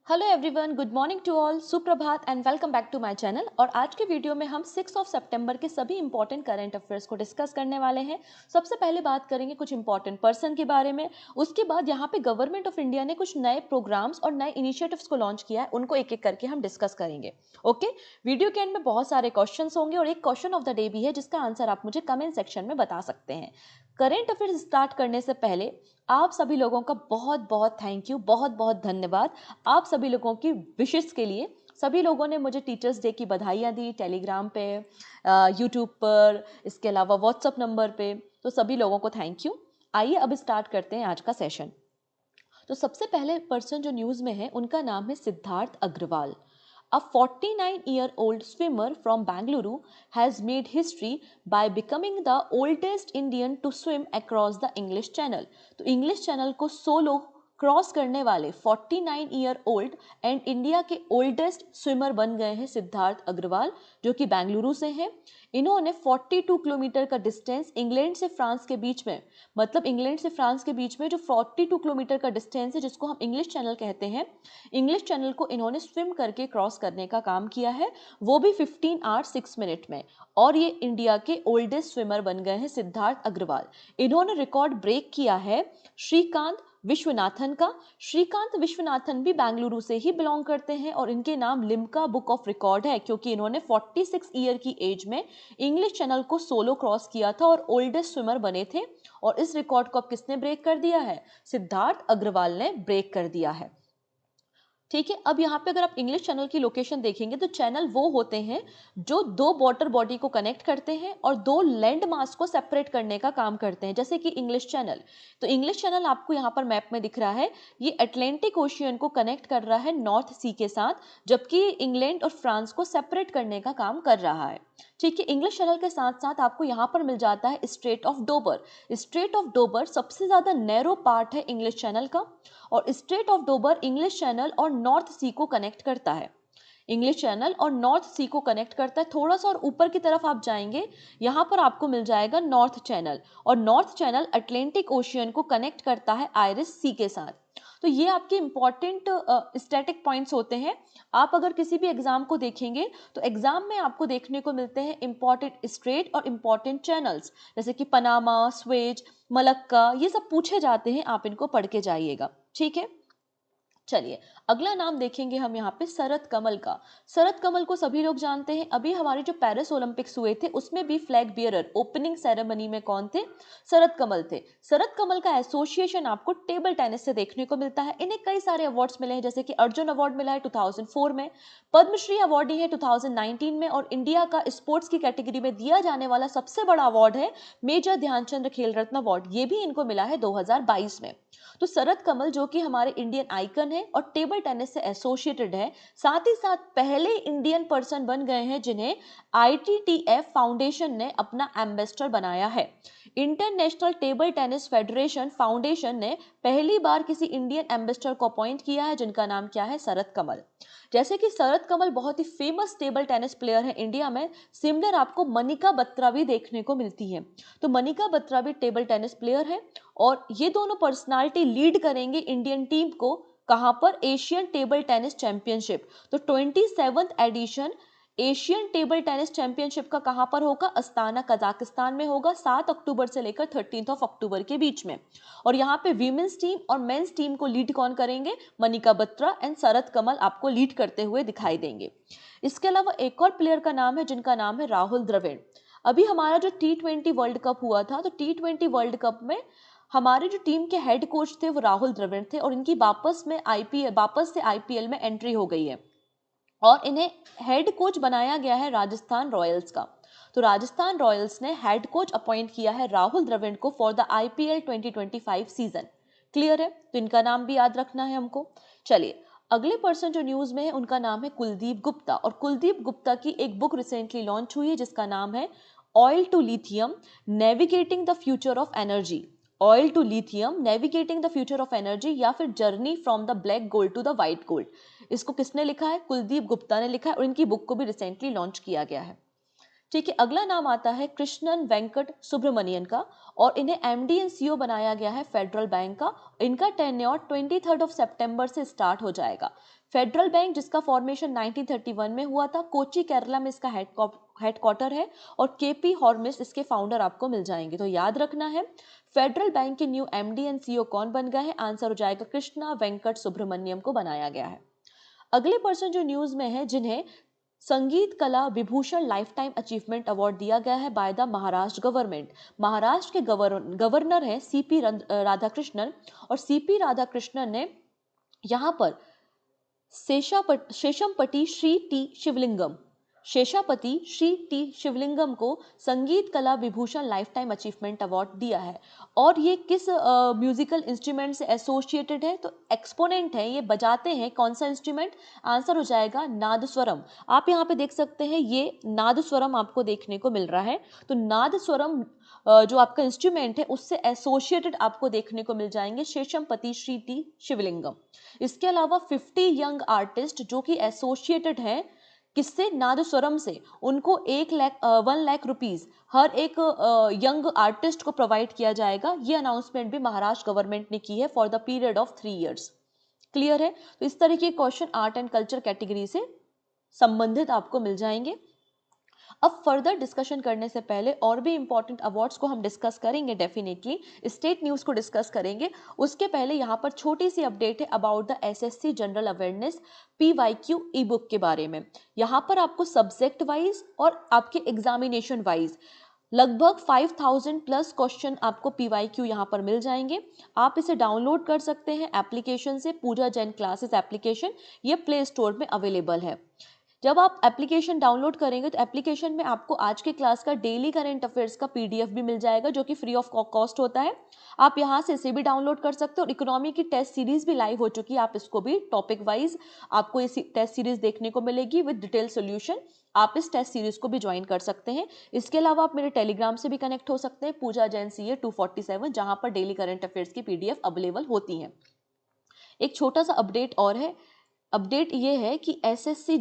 Hello everyone, good morning to all, सुप्रभात and welcome back to my channel. और आज के वीडियो में हम 6 सितंबर के सभी इंपॉर्टेंट करंट अफेयर्स को डिस्कस करने वाले हैं। सबसे पहले बात करेंगे कुछ इंपॉर्टेंट पर्सन के बारे में। उसके बाद यहाँ पे गवर्नमेंट ऑफ इंडिया ने कुछ नए प्रोग्राम्स और नए इनिशिएटिव्स को लॉन्च किया है, उनको एक एक करके हम डिस्कस करेंगे। ओके, वीडियो के एंड में बहुत सारे क्वेश्चंस होंगे और एक क्वेश्चन ऑफ द डे भी है जिसका आंसर आप मुझे कमेंट सेक्शन में बता सकते हैं। करंट अफेयर्स स्टार्ट करने से पहले आप सभी लोगों का बहुत बहुत थैंक यू, बहुत बहुत धन्यवाद आप सभी लोगों की विशेस के लिए। सभी लोगों ने मुझे टीचर्स डे की बधाइयाँ दी टेलीग्राम पे, यूट्यूब पर, इसके अलावा व्हाट्सएप नंबर पे। तो सभी लोगों को थैंक यू। आइए अब स्टार्ट करते हैं आज का सेशन। तो सबसे पहले पर्सन जो न्यूज़ में है उनका नाम है Siddharth Agarwal. A 49-year-old swimmer from Bangalore has made history by becoming the oldest Indian to swim across the English Channel. तो इंग्लिश चैनल को सोलो क्रॉस करने वाले 49 ईयर ओल्ड एंड इंडिया के ओल्डेस्ट स्विमर बन गए हैं सिद्धार्थ अग्रवाल, जो कि बेंगलुरु से हैं। इन्होंने 42 किलोमीटर का डिस्टेंस इंग्लैंड से फ्रांस के बीच में, मतलब इंग्लैंड से फ्रांस के बीच में जो 42 किलोमीटर का डिस्टेंस है जिसको हम इंग्लिश चैनल कहते हैं, इंग्लिश चैनल को इन्होंने स्विम करके क्रॉस करने का काम किया है, वो भी 15 आवर्स 6 मिनट में। और ये इंडिया के ओल्डेस्ट स्विमर बन गए हैं सिद्धार्थ अग्रवाल। इन्होंने रिकॉर्ड ब्रेक किया है श्रीकांत विश्वनाथन का। श्रीकांत विश्वनाथन भी बेंगलुरु से ही बिलोंग करते हैं और इनके नाम लिम्का बुक ऑफ रिकॉर्ड है, क्योंकि इन्होंने 46 ईयर की एज में इंग्लिश चैनल को सोलो क्रॉस किया था और ओल्डेस्ट स्विमर बने थे। और इस रिकॉर्ड को अब किसने ब्रेक कर दिया है? सिद्धार्थ अग्रवाल ने ब्रेक कर दिया है। ठीक है, अब यहाँ पे अगर आप इंग्लिश चैनल की लोकेशन देखेंगे तो चैनल वो होते हैं जो दो वाटर बॉडी को कनेक्ट करते हैं और दो लैंड मास को सेपरेट करने का काम करते हैं, जैसे कि इंग्लिश चैनल। तो इंग्लिश चैनल आपको यहाँ पर मैप में दिख रहा है, ये अटलांटिक ओशियन को कनेक्ट कर रहा है नॉर्थ सी के साथ, जबकि इंग्लैंड और फ्रांस को सेपरेट करने का काम कर रहा है। ठीक है, इंग्लिश चैनल के साथ साथ आपको यहाँ पर मिल जाता है स्ट्रेट ऑफ डोबर। स्ट्रेट ऑफ डोबर सबसे ज्यादा नैरो पार्ट है इंग्लिश चैनल का, और स्ट्रेट ऑफ डोबर इंग्लिश चैनल और नॉर्थ सी को कनेक्ट करता है। इंग्लिश चैनल और नॉर्थ सी को कनेक्ट करता है। थोड़ा सा और ऊपर की तरफ आप जाएंगे, यहाँ पर आपको मिल जाएगा नॉर्थ चैनल, और नॉर्थ चैनल अटलांटिक ओशियन को कनेक्ट करता है आयरिस सी के साथ। तो ये आपके इंपॉर्टेंट स्टैटिक पॉइंट्स होते हैं। आप अगर किसी भी एग्जाम को देखेंगे तो एग्जाम में आपको देखने को मिलते हैं इंपॉर्टेंट स्ट्रेट और इंपॉर्टेंट चैनल्स, जैसे कि पनामा, स्वेज, मलक्का, ये सब पूछे जाते हैं, आप इनको पढ़ के जाइएगा। ठीक है, चलिए अगला नाम देखेंगे हम यहाँ पे शरद कमल का। शरद कमल को सभी लोग जानते हैं। अभी हमारे जो पेरिस ओलंपिक्स हुए थे उसमें भी फ्लैग बियरर ओपनिंग सेरेमनी में कौन थे? शरद कमल थे। शरद कमल का एसोसिएशन आपको टेबल टेनिस से देखने को मिलता है। इन्हें कई सारे अवार्ड्स मिले हैं, जैसे कि अर्जुन अवार्ड मिला है 2004 में, पद्मश्री अवार्ड है 2019 में, और इंडिया का स्पोर्ट्स की कैटेगरी में दिया जाने वाला सबसे बड़ा अवार्ड है मेजर ध्यानचंद खेल रत्न अवार्ड, ये भी इनको मिला है 2022 में। तो शरद कमल जो कि हमारे इंडियन आइकन है और टेबल टेनिस से एसोसिएटेड है, साथ ही साथ पहले इंडियन पर्सन बन गए हैं जिन्हें ITTF फाउंडेशन ने अपना एम्बेसडर बनाया है। International table tennis federation foundation ने पहली बार किसी इंडियन एम्बेसडर को अपॉइंट किया है, जिनका नाम क्या है? शरद कमल। जैसे कि शरद कमल बहुत ही फेमस टेबल टेनिस प्लेयर है इंडिया में, सिमिलर आपको मनिका बत्रा भी देखने को मिलती है। तो मनिका बत्रा भी टेबल टेनिस प्लेयर है और ये दोनों पर्सनालिटी लीड करेंगे इंडियन टीम को कहां पर? Asian table tennis championship. तो 27th edition Asian table tennis championship का कहां पर होगा? अस्ताना, कजाकिस्तान में होगा, 7 अक्टूबर से लेकर 13 अक्टूबर के बीच में। और यहाँ पे वीमेंस टीम और मेंस टीम को लीड कौन करेंगे? मनिका बत्रा एंड शरद कमल आपको लीड करते हुए दिखाई देंगे। इसके अलावा एक और प्लेयर का नाम है जिनका नाम है राहुल द्रविड़। अभी हमारा जो T20 वर्ल्ड कप हुआ था, तो T20 वर्ल्ड कप में हमारे जो टीम के हेड कोच थे वो राहुल द्रविड़ थे, और इनकी वापस से IPL में एंट्री हो गई है और इन्हें हेड कोच बनाया गया है राजस्थान रॉयल्स का। तो राजस्थान रॉयल्स ने हेड कोच अपॉइंट किया है राहुल द्रविड़ को for the IPL 2025 season. Clear है? तो इनका नाम भी याद रखना है हमको। चलिए अगले पर्सन जो न्यूज में है उनका नाम है कुलदीप गुप्ता, और कुलदीप गुप्ता की एक बुक रिसेंटली लॉन्च हुई है जिसका नाम है oil to lithium navigating the future of energy. Oil to lithium navigating the future of energy, या फिर journey from the black gold to the white gold. इसको किसने लिखा है? कुलदीप गुप्ता ने लिखा है, और इनकी बुक को भी रिसेंटली लॉन्च किया गया है। ठीक है, अगला नाम आता है कृष्णन वेंकट सुब्रमण्यन का, और इन्हें एमडी एंड सीईओ बनाया गया है फेडरल बैंक का। इनका टेन्योर 23 सितंबर से स्टार्ट हो जाएगा। फेडरल बैंक जिसका फॉर्मेशन 1931 में हुआ था, कोची केरला में इसका हेडक्वार्टर है, और केपी हॉर्मिस इसके फाउंडर आपको मिल जाएंगे। तो याद रखना है फेडरल बैंक के न्यू एमडी एंड सीईओ कौन बन गए हैं, आंसर हो जाएगा कृष्णा वेंकट सुब्रमण्यम को बनाया गया है। अगले पर्सन जो न्यूज में है, जिन्हें संगीत कला Vibhushan life time achievement award दिया गया है by the Maharashtra government. Maharashtra के गवर्नर है सीपी राधाकृष्णन, और सीपी राधाकृष्णन ने यहाँ पर शेषमपति श्री टी शिवलिंगम को संगीत कला Vibhushan life time achievement award दिया है। और ये किस म्यूजिकल इंस्ट्रूमेंट से एसोसिएटेड है, तो एक्सपोनेंट है, ये बजाते हैं कौन सा इंस्ट्रूमेंट, आंसर हो जाएगा नादस्वरम। आप यहाँ पे देख सकते हैं ये नादस्वरम आपको देखने को मिल रहा है। तो नादस्वरम जो आपका इंस्ट्रूमेंट है उससे एसोसिएटेड आपको देखने को मिल जाएंगे शेषमपति श्री टी शिवलिंगम। इसके अलावा 50 यंग आर्टिस्ट जो कि एसोसिएटेड हैं किससे, नादस्वरम से, उनको 1 लाख रुपीज हर एक यंग आर्टिस्ट को प्रोवाइड किया जाएगा। ये अनाउंसमेंट भी महाराष्ट्र गवर्नमेंट ने की है for the period of 3 years. Clear है? तो इस तरह के question art and culture category से संबंधित आपको मिल जाएंगे। अब फर्दर डिस्कशन करने से पहले और भी इंपॉर्टेंट अवार्ड्स को हम डिस्कस करेंगे, डेफिनेटली स्टेट न्यूज़ को डिस्कस करेंगे। उसके पहले यहाँ पर छोटी सी अपडेट है about the assessee general awareness PYQ E book के बारे में। यहाँ पर आपको सब्जेक्ट वाइज और आपके एग्जामिनेशन वाइज लगभग 5000 प्लस क्वेश्चन आपको पीवाईक्यू यहाँ पर मिल जाएंगे। आप इसे डाउनलोड कर सकते हैं एप्लीकेशन से, पूजा जैन क्लासेस एप्लीकेशन, ये प्ले स्टोर में अवेलेबल है। जब आप एप्लीकेशन डाउनलोड करेंगे तो एप्लीकेशन में आपको आज के क्लास का डेली करंट अफेयर्स का पीडीएफ भी मिल जाएगा जो कि फ्री ऑफ कॉस्ट होता है। आप यहाँ से इसे भी डाउनलोड कर सकते हो, और इकोनॉमी की टेस्ट सीरीज भी लाइव हो चुकी है, आप इसको भी टॉपिक वाइज आपको इस टेस्ट सीरीज देखने को मिलेगी विद डिटेल सोल्यूशन। आप इस टेस्ट सीरीज को भी ज्वाइन कर सकते हैं। इसके अलावा आप मेरे टेलीग्राम से भी कनेक्ट हो सकते हैं, पूजा जैन CA 247, जहाँ पर डेली करंट अफेयर्स की पीडीएफ अवेलेबल होती है। एक छोटा सा अपडेट और है, अपडेट ये है कि एसएससी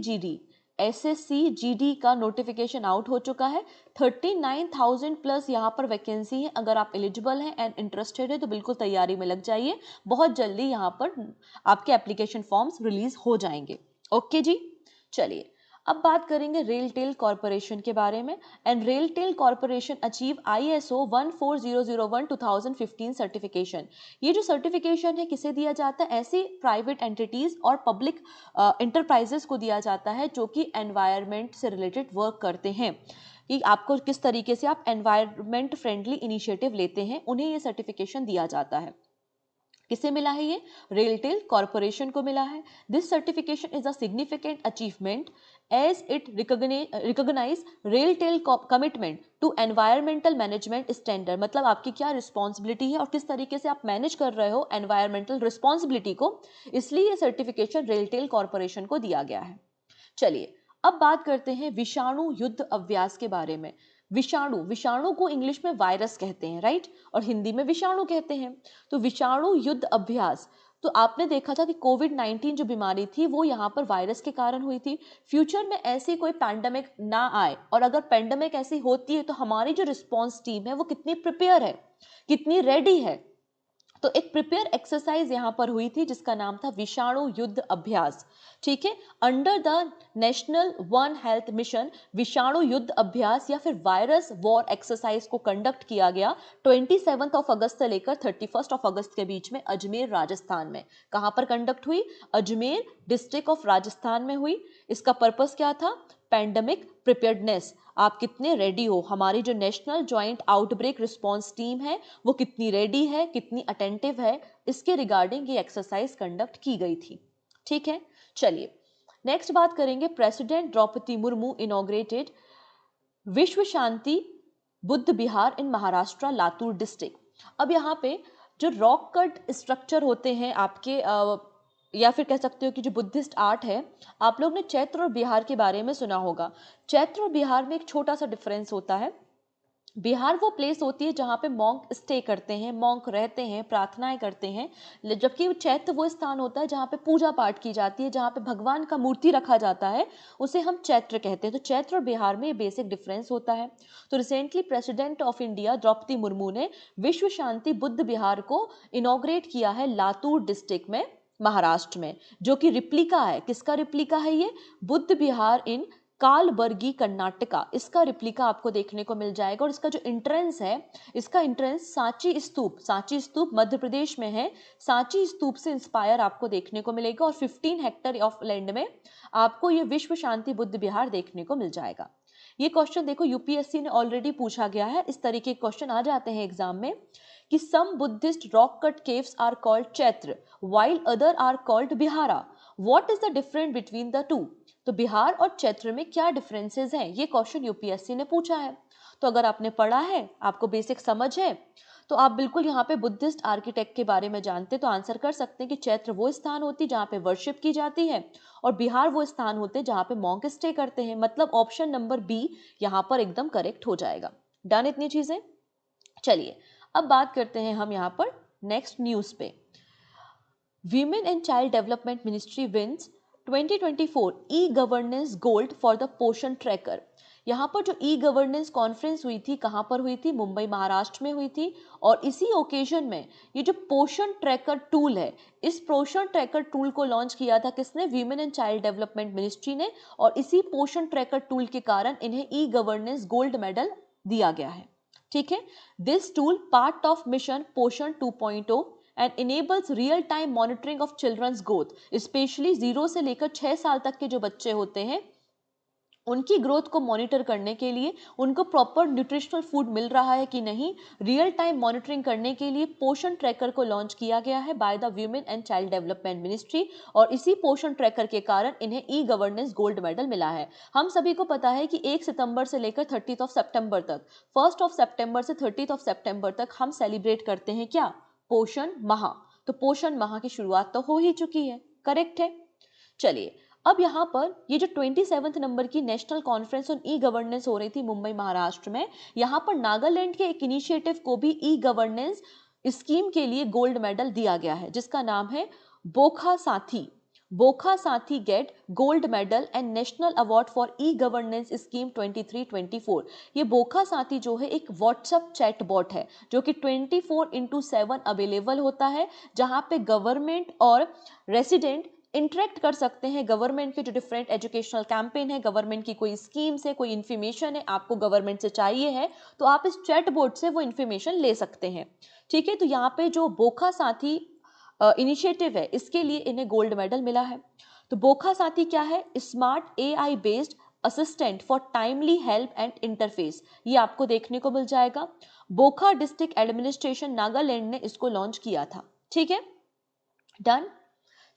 जीडी का नोटिफिकेशन आउट हो चुका है। 39,000 प्लस यहाँ पर वैकेंसी है। अगर आप एलिजिबल हैं एंड इंटरेस्टेड है तो बिल्कुल तैयारी में लग जाइए, बहुत जल्दी यहाँ पर आपके एप्लीकेशन फॉर्म्स रिलीज हो जाएंगे। ओके जी, चलिए अब बात करेंगे रेलटेल कॉर्पोरेशन के बारे में। And RailTel corporation achieve ISO 14001 2015 certification. ये जो सर्टिफिकेशन है किसे दिया जाता है, ऐसी प्राइवेट एंटिटीज और पब्लिक इंटरप्राइजेस को दिया जाता है जो कि एनवायरनमेंट से रिलेटेड वर्क करते हैं, कि आपको किस तरीके से आप एनवायरनमेंट फ्रेंडली इनिशिएटिव लेते हैं, उन्हें ये सर्टिफिकेशन दिया जाता है। किसे मिला है ये, रेलटेल कॉर्पोरेशन को मिला है। This certification is a significant achievement as it recognise RailTel commitment to environmental management standard. मतलब आपकी क्या रिस्पॉन्सिबिलिटी है और किस तरीके से आप मैनेज कर रहे हो एनवायरमेंटल रिस्पॉन्सिबिलिटी को, इसलिए ये सर्टिफिकेशन रेलटेल कॉर्पोरेशन को दिया गया है। चलिए अब बात करते हैं विषाणु युद्ध अभ्यास के बारे में। विषाणु को इंग्लिश में वायरस कहते हैं, राइट, और हिंदी में विषाणु कहते हैं। तो विषाणु युद्ध अभ्यास, तो आपने देखा था कि कोविड-19 जो बीमारी थी वो यहाँ पर वायरस के कारण हुई थी। फ्यूचर में ऐसी कोई पैंडेमिक ना आए, और अगर पैंडेमिक ऐसी होती है तो हमारी जो रिस्पॉन्स टीम है वो कितनी प्रिपेयर है, कितनी रेडी है। तो एक प्रिपेयर एक्सरसाइज यहाँ पर हुई थी जिसका नाम था विषाणु युद्ध अभ्यास। ठीक है, under the national one health mission विषाणु युद्ध अभ्यास या फिर वायरस वॉर एक्सरसाइज को कंडक्ट किया गया 27 अगस्त से लेकर 31 अगस्त के बीच में अजमेर राजस्थान में। कहां पर कंडक्ट हुई, अजमेर डिस्ट्रिक्ट ऑफ राजस्थान में हुई। इसका पर्पस क्या था, पैंडेमिक प्रिपेयर्डनेस, आप कितने रेडी हो, हमारी जो national joint outbreak response team है वो कितनी रेडी है, कितनी अटेंटिव है, इसके रिगार्डिंग ये एक्सरसाइज कंडक्ट की गई थी। ठीक है, चलिए नेक्स्ट बात करेंगे। प्रेसिडेंट द्रौपदी मुर्मू इनॉग्रेटेड विश्व शांति बुद्ध विहार इन महाराष्ट्र लातूर डिस्ट्रिक्ट। अब यहाँ पे जो रॉक कट स्ट्रक्चर होते हैं आपके या फिर कह सकते हो कि जो बुद्धिस्ट आर्ट है, आप लोग ने चैत्र और बिहार के बारे में सुना होगा। चैत्र और बिहार में एक छोटा सा डिफरेंस होता है। बिहार वो प्लेस होती है जहाँ पे मॉन्क स्टे करते हैं, मॉन्क रहते हैं, प्रार्थनाएं करते हैं, जबकि चैत्र वो स्थान होता है जहाँ पे पूजा पाठ की जाती है, जहाँ पे भगवान का मूर्ति रखा जाता है, उसे हम चैत्र कहते हैं। तो चैत्र और बिहार में ये बेसिक डिफरेंस होता है। तो recently president of India Droupadi Murmu ने विश्व शांति बुद्ध विहार को इनॉग्रेट किया है लातूर डिस्ट्रिक्ट में, महाराष्ट्र में, जो कि रिप्लिका है। किसका रिप्लिका है ये? बुद्ध विहार इन कालबर्गी कर्नाटका, इसका रिप्लिका आपको देखने को मिल जाएगा। और इसका जो एंट्रेंस है, इसका एंट्रेंस सांची स्तूप मध्य प्रदेश में है, सांची स्तूप से इंस्पायर आपको देखने को मिलेगा। और 15 हेक्टेयर ऑफ लैंड में आपको ये विश्व शांति बुद्ध विहार देखने को मिल जाएगा। ये क्वेश्चन देखो यूपीएससी ने ऑलरेडी पूछा गया है, इस तरीके के क्वेश्चन आ जाते हैं एग्जाम में कि some Buddhist rock cut caves are called chaitya while other are called vihara, what is the difference between the two? तो बिहार और चैत्र में क्या डिफरेंसेस हैं, ये क्वेश्चन यूपीएससी ने पूछा है। तो अगर आपने पढ़ा है, आपको बेसिक समझ है, तो आप बिल्कुल यहाँ पे बुद्धिस्ट आर्किटेक्ट के बारे में जानते तो आंसर कर सकते हैं कि चैत्र वो स्थान होती है जहाँ पे वर्शिप की जाती है और बिहार वो स्थान होते हैं जहाँ पे मॉन्क स्टे करते हैं। मतलब ऑप्शन नंबर बी यहाँ पर एकदम करेक्ट हो जाएगा। डन इतनी चीजें। चलिए अब बात करते हैं हम यहाँ पर नेक्स्ट न्यूज पे। Women and child development ministry wins 2024 e governance gold for the पोषण ट्रैकर। यहाँ पर जो ई गवर्नेंस कॉन्फ्रेंस हुई थी, कहाँ पर हुई थी? मुंबई महाराष्ट्र में हुई थी। और इसी ओकेजन में ये जो पोषण ट्रैकर टूल है, इस पोषण ट्रैकर टूल को लॉन्च किया था किसने? Women and child development ministry ने। और इसी पोषण ट्रैकर टूल के कारण इन्हें ई गवर्नेंस गोल्ड मेडल दिया गया है। ठीक है, this tool part of mission Poshan 2.0 and enables real time monitoring of children's growth, specially 0 से लेकर 6 साल तक के जो बच्चे होते हैं उनकी ग्रोथ को मॉनिटर करने के लिए, उनको प्रॉपर न्यूट्रिशनल फूड मिल रहा है कि नहीं, रियल टाइम मॉनिटरिंग करने के लिए पोषण ट्रैकर को लॉन्च किया गया है by the women and child development ministry. और इसी पोषण ट्रैकर के कारण इन्हें ई गवर्नेंस गोल्ड मेडल मिला है। हम सभी को पता है कि 1 सितंबर से लेकर 30 सितंबर तक, 1 सितंबर से 30 सितंबर तक हम सेलिब्रेट करते हैं क्या? पोषण माह। तो पोषण माह की शुरुआत तो हो ही चुकी है, करेक्ट है। चलिए अब यहाँ पर ये जो 27 नंबर की national conference on e governance हो रही थी मुंबई महाराष्ट्र में, यहाँ पर नागालैंड के एक इनिशिएटिव को भी ई गवर्नेंस स्कीम के लिए गोल्ड मेडल दिया गया है, जिसका नाम है Bokha Sathi. Bokha Sathi get gold medal and national award for e governance scheme 23-24। ये बोखा साथी जो है एक व्हाट्सएप चैट बॉट है जो कि 24/7 अवेलेबल होता है, जहाँ पे गवर्नमेंट और रेसिडेंट इंटरेक्ट कर सकते हैं। गवर्नमेंट के जो डिफरेंट एजुकेशनल कैंपेन है, गवर्नमेंट की कोई स्कीम से कोई इन्फॉर्मेशन है आपको गवर्नमेंट से चाहिए है, तो आप इस चैट बोर्ड से वो इन्फॉर्मेशन ले सकते हैं। ठीक है, तो यहाँ पे जो बोखा साथी इनिशिएटिव है, इसके लिए इन्हें गोल्ड मेडल मिला है। तो बोखा साथी क्या है? Smart AI based assistant for timely help and interface, ये आपको देखने को मिल जाएगा। बोखा डिस्ट्रिक्ट एडमिनिस्ट्रेशन नागालैंड ने इसको लॉन्च किया था। ठीक है, डन।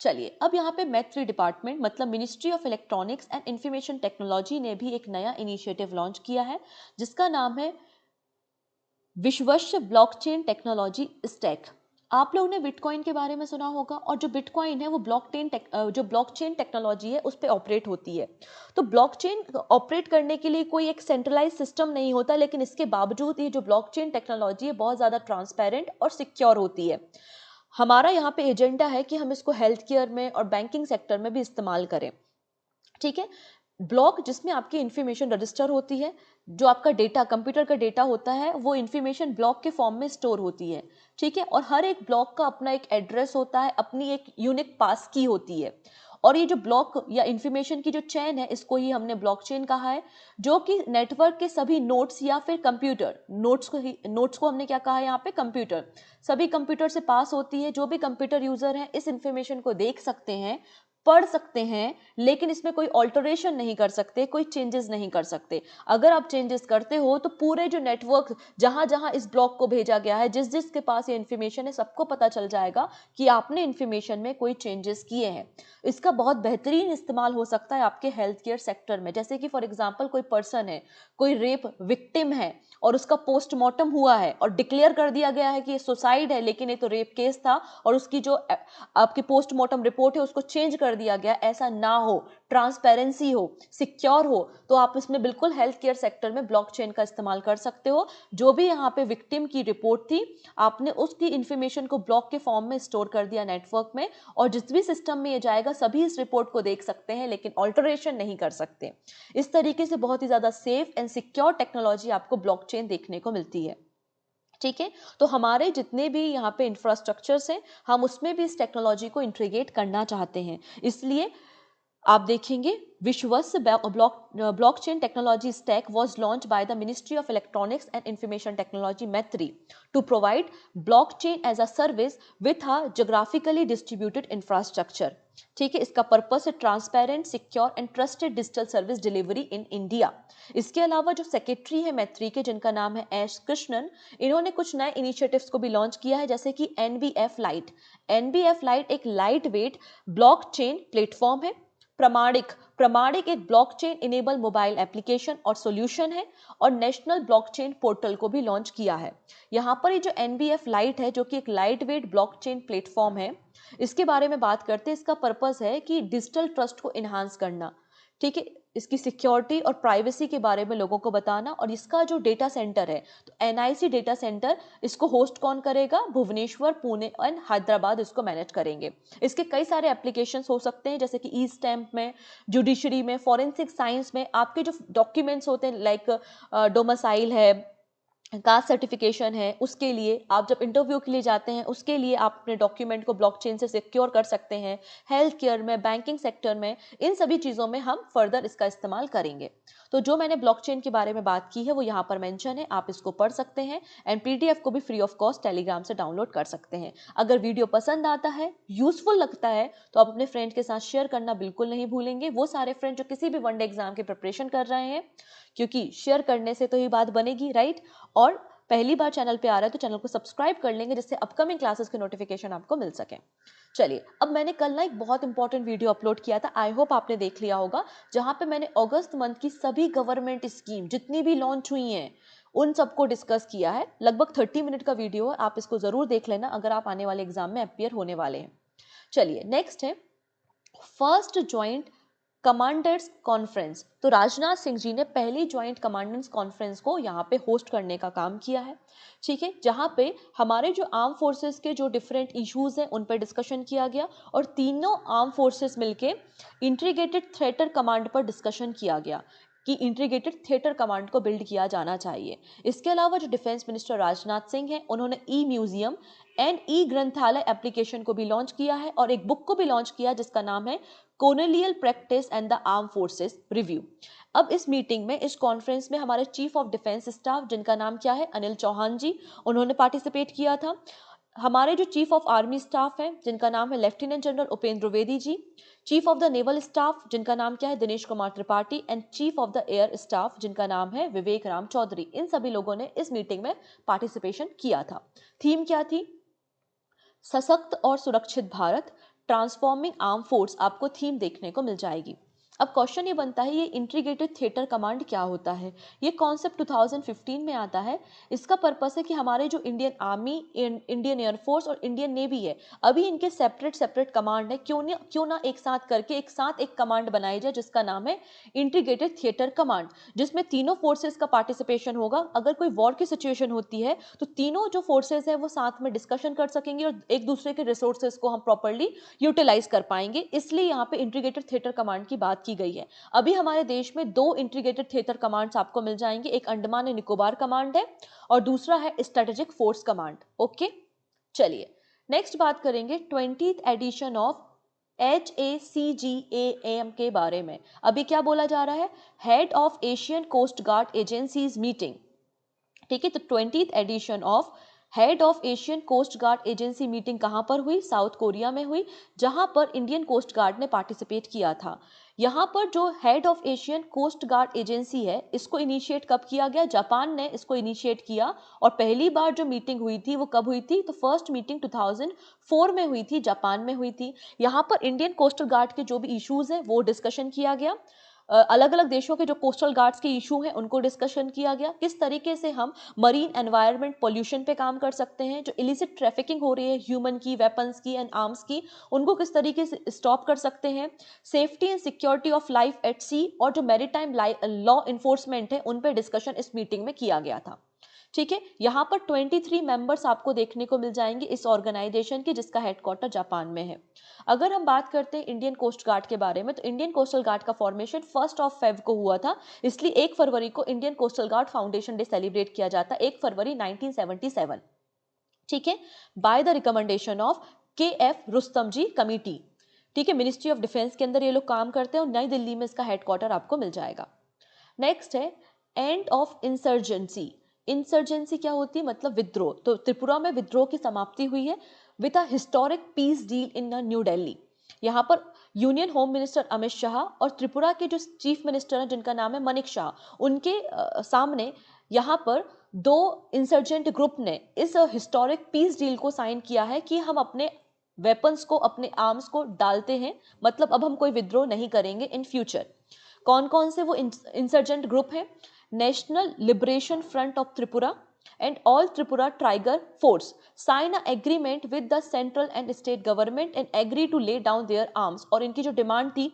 चलिए अब यहाँ पे मैत्री डिपार्टमेंट मतलब ministry of electronics and information technology ने भी एक नया इनिशिएटिव लॉन्च किया है, जिसका नाम है विश्वस्य ब्लॉकचेन टेक्नोलॉजी स्टैक। आप लोगों ने बिटकॉइन के बारे में सुना होगा, और जो बिटकॉइन है वो जो ब्लॉकचेन टेक्नोलॉजी है उस पर ऑपरेट होती है। तो ब्लॉकचेन ऑपरेट करने के लिए कोई एक सेंट्रलाइज सिस्टम नहीं होता, लेकिन इसके बावजूद ये जो ब्लॉकचेन टेक्नोलॉजी है बहुत ज़्यादा ट्रांसपेरेंट और सिक्योर होती है। हमारा यहाँ पे एजेंडा है कि हम इसको हेल्थ केयर में और बैंकिंग सेक्टर में भी इस्तेमाल करें। ठीक है, ब्लॉक जिसमें आपकी इंफॉर्मेशन रजिस्टर होती है, जो आपका डेटा कंप्यूटर का डेटा होता है, वो इंफॉर्मेशन ब्लॉक के फॉर्म में स्टोर होती है। ठीक है, और हर एक ब्लॉक का अपना एक एड्रेस होता है, अपनी एक यूनिक पास की होती है। और ये जो ब्लॉक या इंफॉर्मेशन की जो चेन है, इसको ही हमने ब्लॉकचेन कहा है, जो कि नेटवर्क के सभी नोड्स या फिर कंप्यूटर नोट्स को हमने क्या कहा है यहाँ पे? कंप्यूटर। सभी कंप्यूटर से पास होती है। जो भी कंप्यूटर यूजर हैं इस इंफॉर्मेशन को देख सकते हैं, पढ़ सकते हैं, लेकिन इसमें कोई ऑल्टरेशन नहीं कर सकते, कोई चेंजेस नहीं कर सकते। अगर आप चेंजेस करते हो तो पूरे जो नेटवर्क जहां जहां इस ब्लॉक को भेजा गया है, जिस जिसके पास ये इन्फॉर्मेशन है, सबको पता चल जाएगा कि आपने इन्फॉर्मेशन में कोई चेंजेस किए हैं। इसका बहुत बेहतरीन इस्तेमाल हो सकता है आपके हेल्थ केयर सेक्टर में। जैसे कि फॉर एग्जाम्पल कोई पर्सन है, कोई रेप विक्टिम है और उसका पोस्टमार्टम हुआ है और डिक्लेयर कर दिया गया है कि ये सुसाइड है, लेकिन ये तो रेप केस था, और उसकी जो आपकी पोस्टमार्टम रिपोर्ट है उसको चेंज कर कर दिया गया ऐसा ना हो, ट्रांसपेरेंसी हो, सिक्योर हो, तो आप इसमें बिल्कुल हेल्थ केयर सेक्टर में ब्लॉकचेन का इस्तेमाल कर सकते हो। जो भी यहाँ पे विक्टिम की रिपोर्ट थी, आपने उसकी इंफॉर्मेशन को ब्लॉक के फॉर्म में स्टोर कर दिया नेटवर्क में, और जिस भी सिस्टम में ये जाएगा सभी इस रिपोर्ट को देख सकते हैं, लेकिन ऑल्टरेशन नहीं कर सकते। इस तरीके से बहुत ही ज्यादा सेफ एंड सिक्योर टेक्नोलॉजी आपको ब्लॉकचेन देखने को मिलती है। ठीक है, तो हमारे जितने भी यहाँ पे इंफ्रास्ट्रक्चर्स हैं, हम उसमें भी इस टेक्नोलॉजी को इंटीग्रेट करना चाहते हैं। इसलिए आप देखेंगे Vishwast blockchain technology stack was launch by the ministry of electronics and information technology MeitY to provide blockchain as a service with a geographically distributed infrastructure. ठीक है, इसका पर्पस है transparent, secure and trusted digital service delivery in India. इसके अलावा जो secretary है मैत्री के, जिनका नाम है एस कृष्णन, इन्होंने कुछ नए इनिशिएटिव्स को भी लॉन्च किया है, जैसे कि एनबीएफ लाइट। एनबीएफ लाइट एक लाइट वेट ब्लॉकचेन प्लेटफॉर्म है। प्रमाणिक एक ब्लॉकचेन इनेबल मोबाइल एप्लीकेशन और सॉल्यूशन है, और नेशनल ब्लॉकचेन पोर्टल को भी लॉन्च किया है। यहाँ पर ये जो एनबीएफ लाइट है, जो कि एक लाइट वेट ब्लॉकचेन प्लेटफॉर्म है, इसके बारे में बात करते हैं। इसका पर्पस है कि डिजिटल ट्रस्ट को इन्हांस करना। ठीक है, इसकी सिक्योरिटी और प्राइवेसी के बारे में लोगों को बताना, और इसका जो डेटा सेंटर है, तो एनआईसी डेटा सेंटर, इसको होस्ट कौन करेगा? भुवनेश्वर, पुणे एंड हैदराबाद इसको मैनेज करेंगे। इसके कई सारे एप्लीकेशंस हो सकते हैं, जैसे कि ई स्टैम्प में, जुडिशरी में, फॉरेंसिक साइंस में आपके जो डॉक्यूमेंट्स होते हैं, लाइक डोमिसाइल है, कास्ट सर्टिफिकेशन है, उसके लिए आप जब इंटरव्यू के लिए जाते हैं, उसके लिए आप अपने डॉक्यूमेंट को ब्लॉकचेन से सिक्योर कर सकते हैं। हेल्थ केयर में, बैंकिंग सेक्टर में, इन सभी चीज़ों में हम फर्दर इसका इस्तेमाल करेंगे। तो जो मैंने ब्लॉकचेन के बारे में बात की है वो यहाँ पर मेंशन है, आप इसको पढ़ सकते हैं, एंड पीडीएफ को भी फ्री ऑफ कॉस्ट टेलीग्राम से डाउनलोड कर सकते हैं। अगर वीडियो पसंद आता है, यूजफुल लगता है, तो आप अपने फ्रेंड के साथ शेयर करना बिल्कुल नहीं भूलेंगे। वो सारे फ्रेंड जो किसी भी वनडे एग्जाम की प्रिपरेशन कर रहे हैं, क्योंकि शेयर करने से तो ये बात बनेगी, राइट। और पहली बार चैनल पे आ रहा है तो चैनल को सब्सक्राइब कर लेंगे, जिससे अपकमिंग क्लासेस के नोटिफिकेशन आपको मिल सके। चलिए, अब मैंने कल ना एक बहुत इंपॉर्टेंट वीडियो अपलोड किया था, आई होप आपने देख लिया होगा, जहां पे मैंने अगस्त मंथ की सभी गवर्नमेंट स्कीम जितनी भी लॉन्च हुई हैं उन सबको डिस्कस किया है। लगभग 30 मिनट का वीडियो है, आप इसको जरूर देख लेना अगर आप आने वाले एग्जाम में अपीयर होने वाले हैं। चलिए, नेक्स्ट है फर्स्ट ज्वाइंट कमांडर्स कॉन्फ्रेंस। तो राजनाथ सिंह जी ने पहली ज्वाइंट कमांडर्स कॉन्फ्रेंस को यहाँ पे होस्ट करने का काम किया है। ठीक है, जहाँ पे हमारे जो आर्म फोर्सेस के जो डिफरेंट इश्यूज हैं उन पर डिस्कशन किया गया, और तीनों आर्म फोर्सेस मिलके इंटीग्रेटेड थिएटर कमांड पर डिस्कशन किया गया कि इंटीग्रेटेड थिएटर कमांड को बिल्ड किया जाना चाहिए। इसके अलावा जो डिफेंस मिनिस्टर राजनाथ सिंह हैं, उन्होंने ई म्यूजियम एंड ई ग्रंथालय एप्लीकेशन को भी लॉन्च किया है, और एक बुक को भी लॉन्च किया जिसका नाम है colonial practice and the arm forces review. अब इस मीटिंग में, इस कॉन्फ्रेंस में हमारे चीफ ऑफ डिफेंस स्टाफ, जिनका नाम क्या है, अनिल चौहान जी, उन्होंने पार्टिसिपेट किया था। हमारे जो चीफ ऑफ आर्मी स्टाफ हैं, जिनका नाम है lieutenant general Upendra Dwivedi ji, chief of the naval staff, जिनका नाम क्या है, Dinesh Kumar Tripathi, and chief of the air staff, जिनका नाम है विवेक राम चौधरी, इन सभी लोगों ने इस मीटिंग में पार्टिसिपेशन किया था। थीम क्या थी? सशक्त और सुरक्षित भारत, ट्रांसफॉर्मिंग आर्म फोर्स आपको थीम देखने को मिल जाएगी। अब क्वेश्चन ये बनता है, ये इंटीग्रेटेड थिएटर कमांड क्या होता है? ये कॉन्सेप्ट 2015 में आता है। इसका पर्पस है कि हमारे जो इंडियन आर्मी, इंडियन एयरफोर्स और इंडियन नेवी है, अभी इनके सेपरेट सेपरेट कमांड है, क्यों ना एक साथ करके एक कमांड बनाई जाए जिसका नाम है इंटीग्रेटेड थिएटर कमांड, जिसमें तीनों फोर्सेस का पार्टिसिपेशन होगा। अगर कोई वॉर की सिचुएशन होती है तो तीनों जो फोर्सेस है वो साथ में डिस्कशन कर सकेंगे, और एक दूसरे के रिसोर्सेज को हम प्रॉपर्ली यूटिलाइज कर पाएंगे। इसलिए यहाँ पे इंटीग्रेटेड थिएटर कमांड की बात की गई है। अभी हमारे देश में दो इंटीग्रेटेड थिएटर कमांड्स आपको मिल जाएंगे, एक अंडमान एंड निकोबार कमांड है और दूसरा है स्ट्रेटेजिक फोर्स कमांड। ओके, चलिए नेक्स्ट बात करेंगे 20th एडिशन ऑफ HACGAM के बारे में। अभी क्या बोला जा रहा है? Head of Asian coast guard agencies meeting. ठीक है, तो 20th edition of head of Asian coast guard agency meeting कहां पर हुई? साउथ कोरिया में हुई, जहां पर इंडियन कोस्ट गार्ड ने पार्टिसिपेट किया था। यहां पर जो head of Asian coast guard agency है, इसको इनिशिएट कब किया गया? जापान ने इसको इनिशिएट किया, और पहली बार जो मीटिंग हुई थी वो कब हुई थी? तो फर्स्ट मीटिंग 2004 में हुई थी, जापान में हुई थी। यहाँ पर इंडियन कोस्टल गार्ड के जो भी इश्यूज हैं वो डिस्कशन किया गया। अलग अलग देशों के जो कोस्टल गार्ड्स के इशू हैं उनको डिस्कशन किया गया, किस तरीके से हम मरीन एनवायरनमेंट पोल्यूशन पे काम कर सकते हैं, जो इलिसिट ट्रैफिकिंग हो रही है ह्यूमन की, वेपन्स की एंड आर्म्स की, उनको किस तरीके से स्टॉप कर सकते हैं, safety and security of life at sea और जो मैरीटाइम लॉ इन्फोर्समेंट है उन पे डिस्कशन इस मीटिंग में किया गया था। ठीक है, यहाँ पर 23 मेंबर्स आपको देखने को मिल जाएंगे इस ऑर्गेनाइजेशन की, जिसका हेडक्वार्टर जापान में है। अगर हम बात करते हैं इंडियन कोस्ट गार्ड के बारे में, तो इंडियन कोस्टल गार्ड का फॉर्मेशन 1 फेब को हुआ था, इसलिए 1 फरवरी को Indian coastal guard foundation day celebrate किया जाता है, 1 फरवरी 1977। ठीक है, by the recommendation of KF Rustamji committee. ठीक है, मिनिस्ट्री ऑफ डिफेंस के अंदर ये लोग काम करते हैं और नई दिल्ली में इसका हेडक्वार्टर आपको मिल जाएगा। नेक्स्ट है एंड ऑफ इंसर्जेंसी। इंसर्जेंसी क्या होती है, मतलब विद्रोह। तो त्रिपुरा में विद्रोह की समाप्ति हुई है with a historic peace deal in New Delhi. यहाँ पर union home minister Amit Shah और त्रिपुरा के जो चीफ मिनिस्टर हैं जिनका नाम है मनिक शाह, उनके सामने यहाँ पर 2 इंसर्जेंट ग्रुप ने इस हिस्टोरिक पीस डील को साइन किया है कि हम अपने वेपन्स को, अपने आर्म्स को डालते हैं, मतलब अब हम कोई विद्रोह नहीं करेंगे इन फ्यूचर। कौन कौन से वो इंसर्जेंट ग्रुप हैं? National liberation front of Tripura and all Tripura tiger force sign a agreement with the central and state government and agree to lay down their arms. और इनकी जो डिमांड थी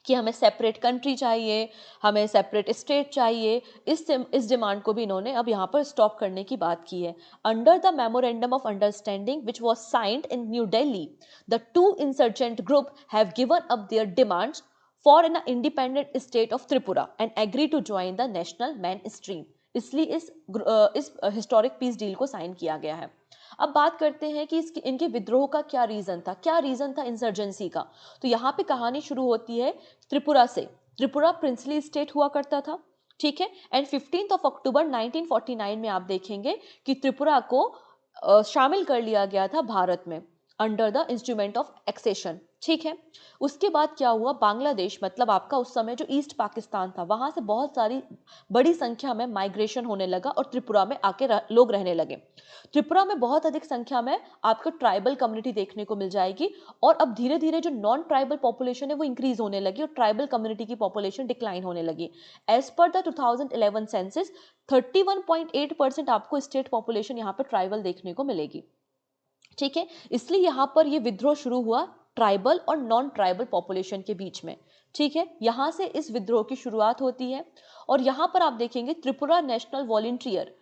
कि हमें सेपरेट कंट्री चाहिए, हमें सेपरेट स्टेट चाहिए, इस डिमांड को भी इन्होंने अब यहाँ पर स्टॉप करने की बात की है। Under the memorandum of understanding which was signed in New Delhi, the 2 insurgent group have given up their demands for an independent state of Tripura and agree to join the national main stream. इसलिए इस historic peace deal को sign किया गया है। अब बात करते हैं कि इनके विद्रोह का क्या रीजन था, क्या रीजन था इंसर्जेंसी का। तो यहाँ पे कहानी शुरू होती है त्रिपुरा से। त्रिपुरा प्रिंसली स्टेट हुआ करता था, ठीक है, एंड 15 अक्टूबर 1949 में आप देखेंगे कि त्रिपुरा को शामिल कर लिया गया था भारत में under the instrument of accession. ठीक है, उसके बाद क्या हुआ, बांग्लादेश मतलब आपका उस समय जो ईस्ट पाकिस्तान था, वहां से बहुत सारी बड़ी संख्या में माइग्रेशन होने लगा और त्रिपुरा में आके लोग रहने लगे। त्रिपुरा में बहुत अधिक संख्या में आपको ट्राइबल कम्युनिटी देखने को मिल जाएगी और अब धीरे धीरे जो नॉन ट्राइबल पॉपुलेशन है वो इंक्रीज होने लगी और ट्राइबल कम्युनिटी की पॉपुलेशन डिक्लाइन होने लगी। एज पर द 2011 सेंसस 31.8% आपको स्टेट पॉपुलेशन यहाँ पर ट्राइबल देखने को मिलेगी। ठीक है, इसलिए यहाँ पर ये विद्रोह शुरू हुआ ट्राइबल और नॉन ट्राइबल पॉपुलेशन के बीच में। ठीक है, यहाँ से इस विद्रोह की शुरुआत होती है और यहाँ पर आप देखेंगे त्रिपुरा नेशनल वॉलंटियर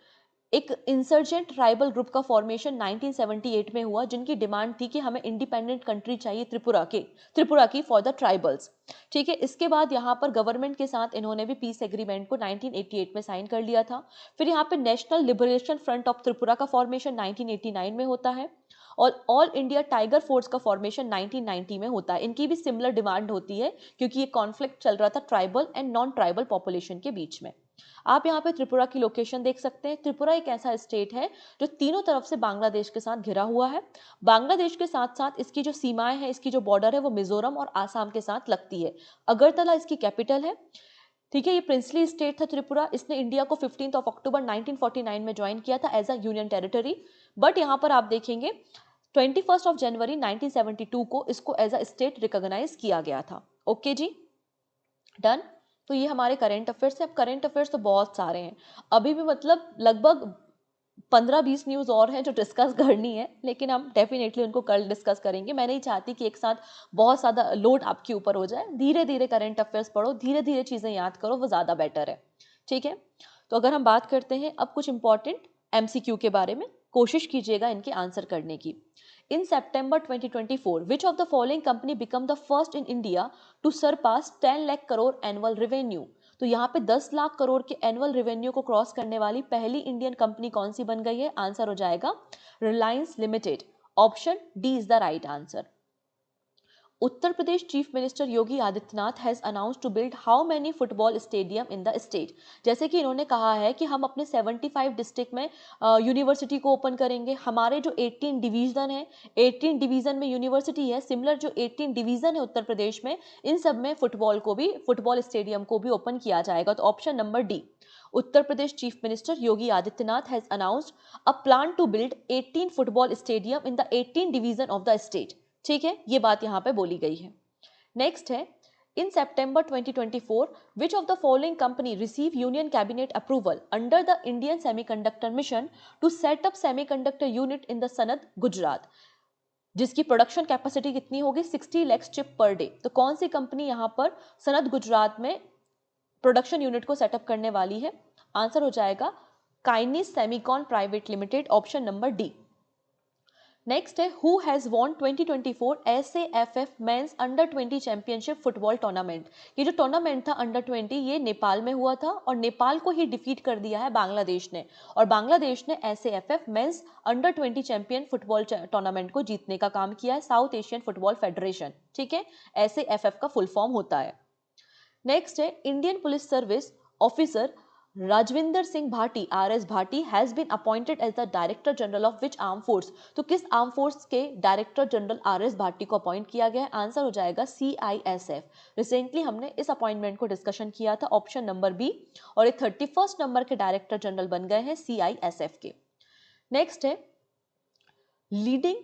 एक इंसर्जेंट ट्राइबल ग्रुप का फॉर्मेशन 1978 में हुआ, जिनकी डिमांड थी कि हमें इंडिपेंडेंट कंट्री चाहिए त्रिपुरा की फॉर द ट्राइबल्स। ठीक है, इसके बाद यहाँ पर गवर्नमेंट के साथ इन्होंने भी पीस एग्रीमेंट को 1988 में साइन कर लिया था। फिर यहाँ पे national liberation front of Tripura का फॉर्मेशन 1989 में होता है और ऑल इंडिया टाइगर फोर्स का फॉर्मेशन 1990 में होता है। इनकी भी सिमिलर डिमांड होती है क्योंकि ये कॉन्फ्लिक्ट चल रहा था tribal and non tribal population के बीच में। आप यहाँ पे त्रिपुरा की लोकेशन देख सकते हैं। त्रिपुरा एक ऐसा स्टेट है जो तीनों तरफ से बांग्लादेश के साथ घिरा हुआ है। बांग्लादेश के साथ साथ इसकी जो सीमाएं हैं, इसकी जो बॉर्डर है वो मिजोरम और आसाम के साथ लगती है। अगरतला इसकी कैपिटल है। ठीक है, ये प्रिंसली स्टेट था त्रिपुरा। इसने इंडिया को 15 अक्टूबर 1949 में ज्वाइन किया था as a union territory. But यहाँ पर आप देखेंगे 21 जनवरी 1972 को इसको एज अ स्टेट रिकॉग्नाइज किया गया था। ओके जी, डन। तो ये हमारे करंट अफेयर्स है। अब करंट अफेयर्स तो बहुत सारे हैं, अभी भी मतलब लगभग 15-20 न्यूज़ और हैं जो डिस्कस करनी है, लेकिन हम डेफिनेटली उनको कल डिस्कस करेंगे। मैं नहीं चाहती कि एक साथ बहुत ज़्यादा लोड आपके ऊपर हो जाए। धीरे धीरे करंट अफेयर्स पढ़ो, धीरे धीरे चीज़ें याद करो, वो ज़्यादा बेटर है। ठीक है, तो अगर हम बात करते हैं अब कुछ इंपॉर्टेंट MCQ के बारे में, कोशिश कीजिएगा इनके आंसर करने की। In September 2024, which of the following company become the first in India to surpass 10 lakh crore annual revenue? तो यहाँ पे 10 लाख करोड़ के एनुअल रेवेन्यू को क्रॉस करने वाली पहली इंडियन कंपनी कौन सी बन गई है? आंसर हो जाएगा Reliance limited. Option D is the right answer. Uttar Pradesh chief minister Yogi Adityanath has announce to build how many football stadium in the state. जैसे कि इन्होंने कहा है कि हम अपने 75 डिस्ट्रिक्ट में यूनिवर्सिटी को ओपन करेंगे। हमारे जो 18 डिवीजन है, 18 डिवीजन में यूनिवर्सिटी है, सिमिलर जो 18 डिवीजन है उत्तर प्रदेश में, इन सब में फुटबॉल स्टेडियम को भी ओपन किया जाएगा। तो option number D, Uttar Pradesh chief minister Yogi Adityanath has announced a plan to build 18 football stadium in the 18 division of the state. ठीक है, ये बात यहाँ पे बोली गई है। नेक्स्ट है In September 2024, which of the following company received Union Cabinet approval under the Indian Semiconductor Mission to set up semiconductor unit in the Sanad, Gujarat, जिसकी प्रोडक्शन कैपेसिटी कितनी होगी 60 लाख चिप पर डे। तो कौन सी company यहाँ पर सनद गुजरात में production unit को सेटअप करने वाली है? आंसर हो जाएगा Kaynes semicon private limited, option number D. Next है who has won 2024 SAFF men's under 20 championship football tournament. ये जो टूर्नामेंट था अंडर 20 ये नेपाल में हुआ था और नेपाल को ही डिफीट कर दिया है बांग्लादेश ने, और बांग्लादेश ने SAFF men's under 20 champion football tournament को जीतने का काम किया है, साउथ एशियन फुटबॉल फेडरेशन, ठीक है, SAFF का फुल फॉर्म होता है। नेक्स्ट है Indian police service officer Rajwinder Singh Bhati RS Bhati has been appointed as the director general of which arm force. तो किस आर्म फोर्स के डायरेक्टर जनरल RS भाटी को अपॉइंट किया गया है? आंसर हो जाएगा CISF। रिसेंटली हमने इस अपॉइंटमेंट को डिस्कशन किया था, ऑप्शन नंबर बी, और ये 31 नंबर के डायरेक्टर जनरल बन गए हैं CISF के। नेक्स्ट है leading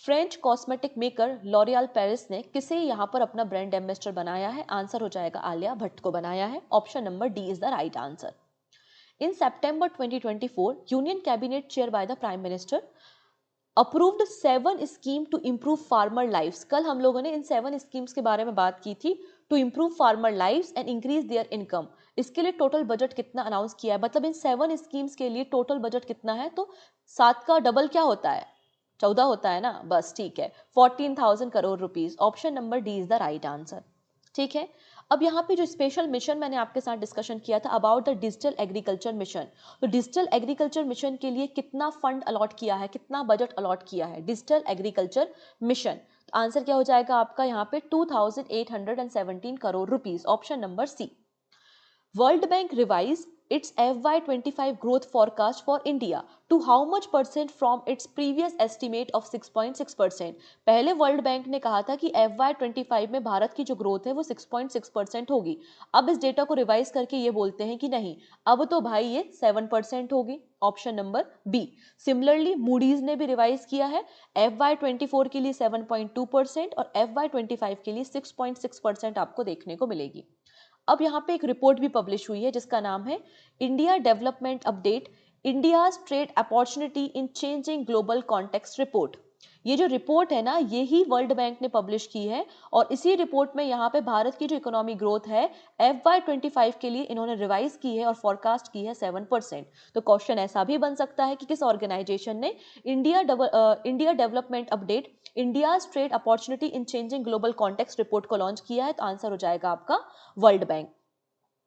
French cosmetic maker L'Oreal Paris ने किसे यहाँ पर अपना ब्रांड एम्बेसडर बनाया है? आंसर हो जाएगा आलिया भट्ट को बनाया है, option number D is the right answer. In September 2024, Union Cabinet chair by the Prime Minister approved 7 schemes to improve farmer lives। कल हम लोगों ने इन 7 schemes के बारे में बात की थी, to improve farmer lives and increase their income। इसके लिए टोटल बजट कितना अनाउंस किया है? मतलब इन 7 स्कीम्स के लिए टोटल बजट कितना है? तो 7 का डबल क्या होता है? 14 होता है ना, बस ठीक है, 14,000 crore rupees, option number D is the right answer, ठीक है। अब यहाँ पे जो स्पेशल मिशन मैंने आपके साथ डिस्कशन किया था about the digital agriculture mission, तो डिजिटल एग्रीकल्चर मिशन के लिए कितना फंड अलॉट किया है, कितना बजट अलॉट किया है डिजिटल एग्रीकल्चर मिशन? तो आंसर क्या हो जाएगा आपका यहाँ पे 2,817 crore rupees, option number C. World bank revise its FY25 growth forecast for India to how much percent from its previous estimate of 6.6%। पहले वर्ल्ड बैंक ने कहा था कि FY25 में भारत की जो ग्रोथ है वो 6.6% होगी, अब इस डेटा को रिवाइज करके ये बोलते हैं कि नहीं, अब तो भाई ये 7% होगी, option number B. Similarly Moody's ने भी रिवाइज किया है, FY24 के लिए 7.2% और FY25 के लिए 6.6% आपको देखने को मिलेगी। अब यहाँ पे एक रिपोर्ट भी पब्लिश हुई है जिसका नाम है India development update, India's trade opportunity in changing global context report. ये जो रिपोर्ट है ना, ये ही वर्ल्ड बैंक ने पब्लिश की है और इसी रिपोर्ट में यहाँ पे भारत की जो इकोनॉमी ग्रोथ है FY25 के लिए इन्होंने रिवाइज की है और फॉरकास्ट की है 7%। तो क्वेश्चन ऐसा भी बन सकता है कि किस ऑर्गेनाइजेशन ने India development update, India's trade opportunity in changing global context report को लॉन्च किया है? तो आंसर हो जाएगा आपका वर्ल्ड बैंक।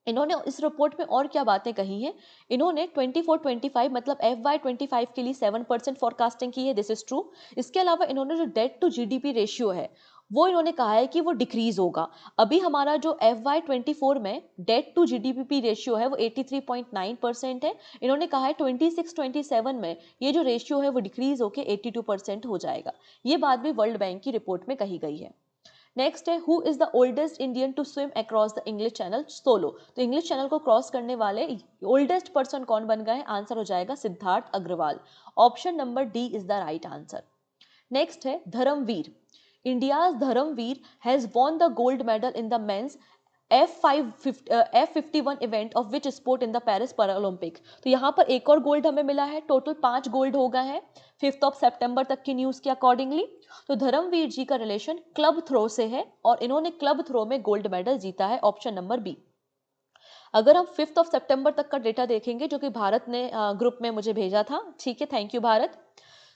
इन्होंने इस रिपोर्ट में और क्या बातें कही हैं? इन्होंने 24-25 मतलब FY25 के लिए 7% फॉरकास्टिंग की है, दिस इज ट्रू। इसके अलावा इन्होंने जो डेट टू GDP रेशियो है वो इन्होंने कहा है कि वो डिक्रीज होगा। अभी हमारा जो FY24 में डेट टू GDP रेशियो है वो 83.9% है, इन्होंने कहा है 26-27 में ये जो रेशियो है वो डिक्रीज होकर 82% हो जाएगा। ये बात भी वर्ल्ड बैंक की रिपोर्ट में कही गई है। नेक्स्ट है who is the oldest Indian to swim across the English Channel solo. तो इंग्लिश चैनल को क्रॉस करने वाले ओल्डेस्ट पर्सन कौन बन गए? आंसर हो जाएगा Siddharth Agarwal, option number D is the right answer. Next है Dharamvir, India's Dharamvir has won the gold medal in the men's F51 event of which sport in the Paris Paralympic. तो यहाँ पर एक और गोल्ड हमें मिला है, टोटल 5 गोल्ड हो गए हैं 5 सितंबर तक की न्यूज के अकॉर्डिंगली। तो धर्मवीर जी का रिलेशन क्लब थ्रो से है और इन्होंने क्लब थ्रो में गोल्ड मेडल जीता है, ऑप्शन नंबर बी। अगर हम 5 सितंबर तक का डेटा देखेंगे जो कि भारत ने ग्रुप में मुझे भेजा था, ठीक है, थैंक यू भारत।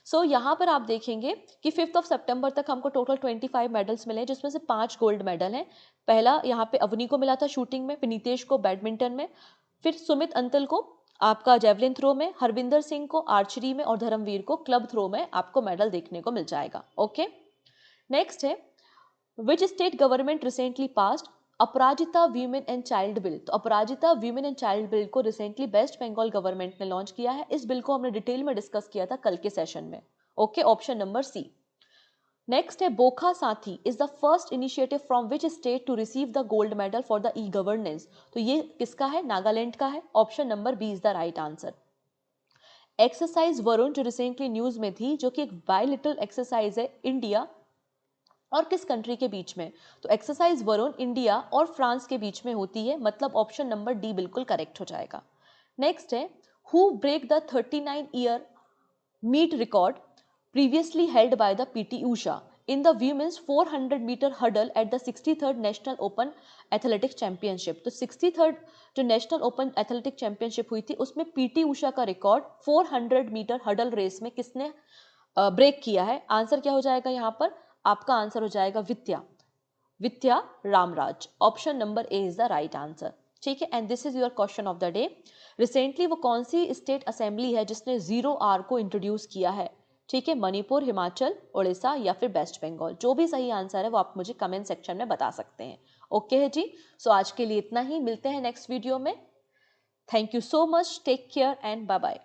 यहाँ पर आप देखेंगे कि 5 सितंबर तक हमको टोटल 25 मेडल्स मिले जिसमें से 5 गोल्ड मेडल हैं। पहला यहाँ पे अवनी को मिला था शूटिंग में, फिर नीतेश को बैडमिंटन में, फिर सुमित अंतल को आपका जेवलिन थ्रो में, हरविंदर सिंह को आर्चरी में और धर्मवीर को क्लब थ्रो में आपको मेडल देखने को मिल जाएगा। ओके, नेक्स्ट है which state government recently passed Aparajita women and child bill. तो अपराजिता वीमेन एंड चाइल्ड बिल को रिसेंटली वेस्ट बंगाल गवर्नमेंट ने लॉन्च किया है। इस बिल को हमने डिटेल में डिस्कस किया था कल के सेशन में। Okay, option number C. Next है Bokha Sathi is the first initiative from which state to receive the gold medal for the e-governance. तो ये किसका है? नागालैंड का है, option number B is the right answer. Exercise Varun जो रिसेंटली न्यूज में थी, जो कि एक बायलिटरल एक्सरसाइज है इंडिया और किस कंट्री के बीच में? तो एक्सरसाइज वरुण इंडिया और फ्रांस के बीच में होती है, मतलब ऑप्शन नंबर डी बिल्कुल करेक्ट हो जाएगा। नेक्स्ट है, who break the 39 year meet record previously held by the PT Usha in the women's 400 meter hurdle at the 63rd National Open Athletic Championship। तो 63rd जो नेशनल ओपन एथलेटिक चैंपियनशिप हुई थी उसमें PT Usha का record 400 metre huddle race में किसने break किया है? आंसर क्या हो जाएगा यहाँ पर? आपका आंसर हो जाएगा Vidya, Vidya Ramraj. Option number A is the right answer. ठीक है, and this is your question of the day. Recently वो कौन सी स्टेट असेंबली है जिसने 0R को इंट्रोड्यूस किया है? ठीक है, मणिपुर, हिमाचल, उड़ीसा या फिर वेस्ट बंगाल। जो भी सही आंसर है वो आप मुझे कमेंट सेक्शन में बता सकते हैं। ओके है जी, सो आज के लिए इतना ही, मिलते हैं नेक्स्ट वीडियो में। Thank you so much, take care and bye bye.